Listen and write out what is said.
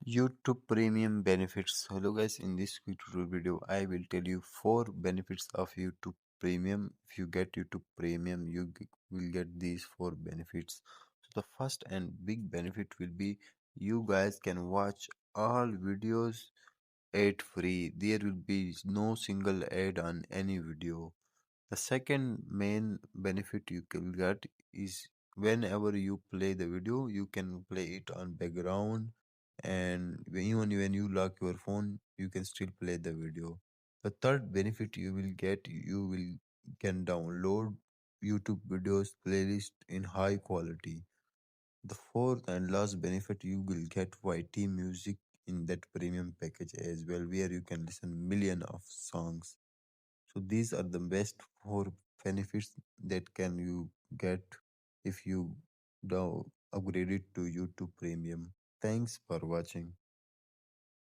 YouTube Premium benefits. Hello guys, in this quick tutorial video, I will tell you 4 benefits of YouTube Premium. If you get YouTube Premium, will get these 4 benefits. So the first and big benefit will be you guys can watch all videos ad free. There will be no single ad on any video. The second main benefit you can get is whenever you play the video, you can play it on background, and even when you lock your phone, you can still play the video. The third benefit you will get, you will can download YouTube videos playlist in high quality. The fourth and last benefit, you will get YT music in that premium package as well, where you can listen million of songs. So these are the best 4 benefits that can you get if you upgrade it to YouTube Premium. Thanks for watching.